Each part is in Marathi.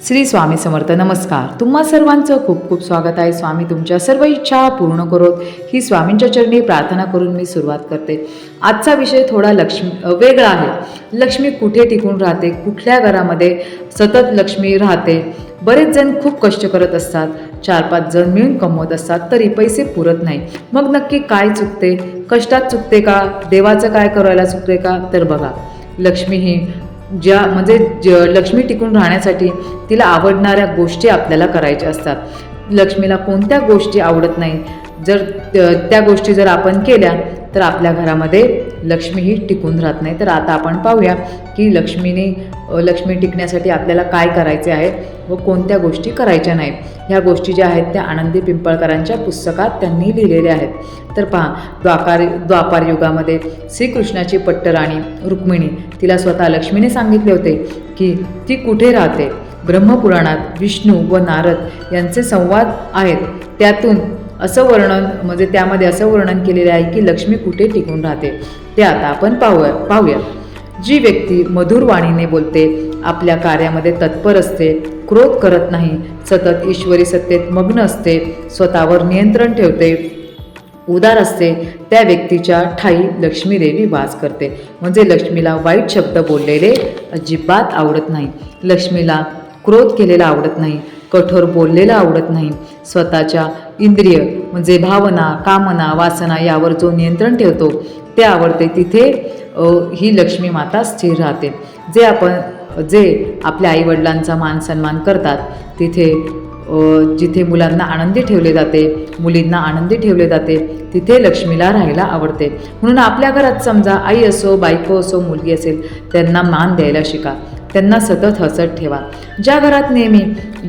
श्री स्वामी समर्थ. नमस्कार. तुम्हा सर्वांचं खूप खूप स्वागत आहे. स्वामी तुमच्या सर्व इच्छा पूर्ण करोत ही स्वामींच्या चरणी प्रार्थना करून मी सुरुवात करते. आजचा विषय थोडा वेगळा आहे. लक्ष्मी कुठे टिकून राहते, कुठल्या घरामध्ये सतत लक्ष्मी राहते. बरेच जण खूप कष्ट करत असतात, 4-5 जण मिळून कमवत असतात, तरी पैसे पुरत नाही. मग नक्की काय चुकते? कष्टात चुकते का? देवाचं काय करायला चुकते का? तर बघा, लक्ष्मी ही लक्ष्मी टिकून राहण्यासाठी तिला आवडणाऱ्या गोष्टी आपल्याला करायच्या असतात. लक्ष्मीला कोणत्या गोष्टी आवडत नाही, जर त्या गोष्टी जर आपण केल्या तर आपल्या घरामध्ये लक्ष्मी ही टिकून राहत नाही. तर आता आपण पाहूया की लक्ष्मी टिकण्यासाठी आपल्याला काय करायचे आहे व कोणत्या गोष्टी करायच्या नाहीत. ह्या गोष्टी ज्या आहेत त्या आनंदी पिंपळकरांच्या पुस्तकात त्यांनी लिहिलेल्या आहेत. तर पहा, द्वापार युगामध्ये श्रीकृष्णाची पट्टराणी रुक्मिणी, तिला स्वतः लक्ष्मीने सांगितले होते की ती कुठे राहते. ब्रह्मपुराणात विष्णू व नारद यांचे संवाद आहेत. त्यामध्ये असं वर्णन केलेले आहे की लक्ष्मी कुठे टिकून राहते ते आता आपण पाहूया. जी व्यक्ती मधुर वाणीने बोलते, आपल्या कार्यामध्ये तत्पर असते, क्रोध करत नाही, सतत ईश्वरी सत्तेत मग्न असते, स्वतःवर नियंत्रण ठेवते, उदार असते, त्या व्यक्तीच्या ठाई लक्ष्मी देवी वास करते. म्हणजे लक्ष्मीला वाईट शब्द बोललेले अजिबात आवडत नाही, लक्ष्मीला क्रोध केलेला आवडत नाही, कठोर बोललेलं आवडत नाही. स्वतःच्या इंद्रिय म्हणजे भावना, कामना, वासना यावर जो नियंत्रण ठेवतो ते आवडते. तिथे ही लक्ष्मी माता स्थिर राहते. जे आपल्या आईवडिलांचा मान सन्मान करतात, जिथे मुलांना आनंदी ठेवले जाते, मुलींना आनंदी ठेवले जाते, तिथे लक्ष्मीला राहायला आवडते. म्हणून आपल्या घरात समजा आई असो, बायको असो, मुलगी असेल, त्यांना मान द्यायला शिका, त्यांना सतत हसत ठेवा. ज्या घरात नेहमी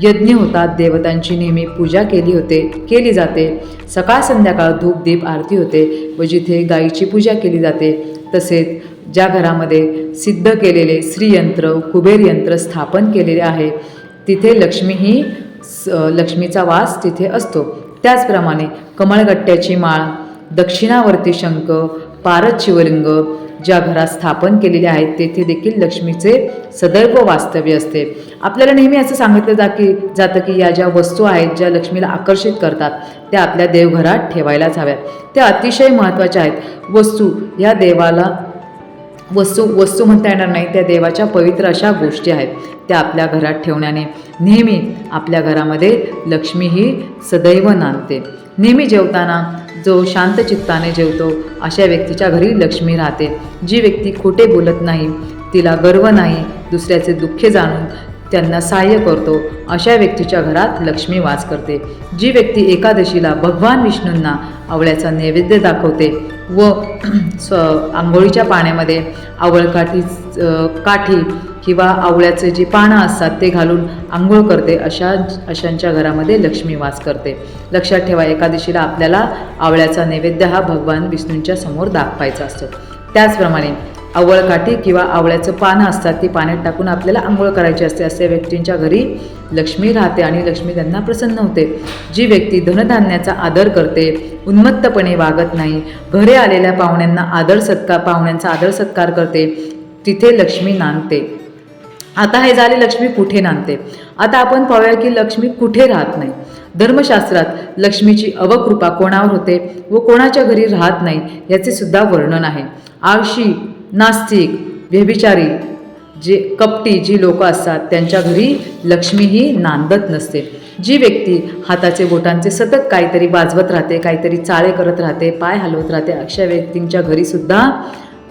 यज्ञ होतात, देवतांची नेहमी पूजा केली जाते, सकाळ संध्याकाळ धूप दीप आरती होते व जिथे गायीची पूजा केली जाते, तसेच ज्या घरामध्ये सिद्ध केलेले श्रीयंत्र, कुबेर यंत्र स्थापन केलेले आहे, तिथे लक्ष्मीचा वास तिथे असतो. त्याचप्रमाणे कमळगट्ट्याची माळ, दक्षिणावर्ती शंख, पारद शिवलिंग ज्या घरात स्थापन केलेले आहेत तेथे देखील लक्ष्मीचे सदैव वास्तव्य असते. आपल्याला नेहमी असं सांगितलं जातं की या ज्या वस्तू आहेत, ज्या लक्ष्मीला आकर्षित करतात, त्या आपल्या देवघरात ठेवायलाच हव्यात. त्या अतिशय महत्त्वाच्या आहेत. वस्तू म्हणता येणार नाही, त्या देवाच्या पवित्र अशा गोष्टी आहेत. त्या आपल्या घरात ठेवण्याने नेहमी आपल्या घरामध्ये लक्ष्मी ही सदैव नांदते. नेहमी जेवताना जो शांत चित्ताने जेवतो अशा व्यक्तीच्या घरी लक्ष्मी राहते. जी व्यक्ती खोटे बोलत नाही, तिला गर्व नाही, दुसऱ्याचे दुःखे जाणून त्यांना सहाय्य करतो, अशा व्यक्तीच्या घरात लक्ष्मी वास करते. जी व्यक्ती एकादशीला भगवान विष्णूंना आवळ्याचा नैवेद्य दाखवते व आंघोळीच्या पाण्यामध्ये काठी किंवा आवळ्याचे जी पानं असतात ते घालून आंघोळ करते, अशांच्या घरामध्ये लक्ष्मी वास करते. लक्षात ठेवा, एकादशीला आपल्याला आवळ्याचा नैवेद्य हा भगवान विष्णूंच्या समोर दाखवायचा असतो. त्याचप्रमाणे आवळकाठी किंवा आवळ्याचं पानं असतात, ती पाण्यात टाकून आपल्याला आंघोळ करायची असते. अशा व्यक्तींच्या घरी लक्ष्मी राहते आणि लक्ष्मी त्यांना प्रसन्न होते. जी व्यक्ती धनधान्याचा आदर करते, उन्मत्तपणे वागत नाही, घरी आलेल्या पाहुण्यांचा आदर सत्कार करते, तिथे लक्ष्मी नांदते. आता हे झाले लक्ष्मी कुठे नांदते. आता आपण पाहूया की लक्ष्मी कुठे राहत नाही. धर्मशास्त्रात लक्ष्मीची अवकृपा कोणावर होते व कोणाच्या घरी राहत नाही याचे सुद्धा वर्णन आहे. आळशी, नास्तिक, व्यभिचारी, कपटी जी लोक असतात त्यांच्या घरी लक्ष्मी ही नांदत नसते. जी व्यक्ती हाताचे बोटांचे सतत काहीतरी वाजवत राहते, काहीतरी चाळे करत राहते, पाय हलवत राहते, अशा व्यक्तींच्या घरी सुद्धा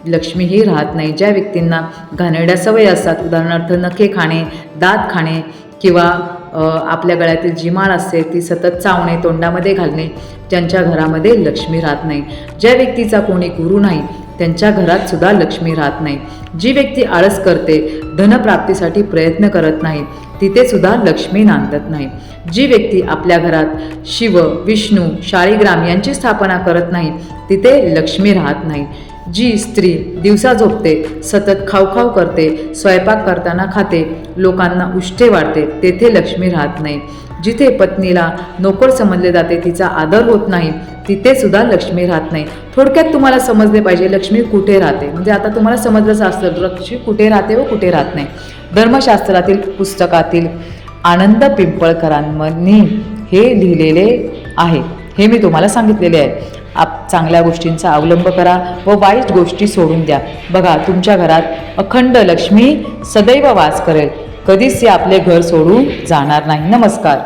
लक्ष्मी ही राहत नाही. ज्या व्यक्तींना घाणेरड्या सवयी असतात, उदाहरणार्थ नखे खाणे, दात खाणे किंवा आपल्या गळ्यातील जी माळ असते ती सतत चावणे, तोंडामध्ये घालणे, ज्यांच्या घरामध्ये लक्ष्मी राहत नाही. ज्या व्यक्तीचा कोणी गुरु नाही त्यांच्या घरात सुद्धा लक्ष्मी राहत नाही. जी व्यक्ती आळस करते, धनप्राप्तीसाठी प्रयत्न करत नाही, तिथे सुद्धा लक्ष्मी नांदत नाही. जी व्यक्ती आपल्या घरात शिव, विष्णू, शाळीग्राम यांची स्थापना करत नाही, तिथे लक्ष्मी राहत नाही. जी स्त्री दिवसा झोपते, सतत खाऊ करते, स्वयंपाक करताना खाते, लोकांना उष्टे वाढते, तेथे लक्ष्मी राहत नाही. जिथे पत्नीला नोकर समजले जाते, तिचा आदर होत नाही, तिथे सुद्धा लक्ष्मी राहत नाही. थोडक्यात तुम्हाला समजले पाहिजे लक्ष्मी कुठे राहते. म्हणजे आता तुम्हाला समजलंच असतं लक्ष्मी कुठे राहते व कुठे राहत नाही. धर्मशास्त्रातील पुस्तकातील आनंद पिंपळकरांनी हे लिहिलेले आहे. हे मी तुम्हाला सांगितलेले आहे. चांगल्या गोष्टींचा अवलंब करा व वाईट गोष्टी सोडून द्या. बघा, तुमच्या घरात अखंड लक्ष्मी सदैव वास करेल. कधीच ती आपले घर सोडून जाणार नाही. नमस्कार.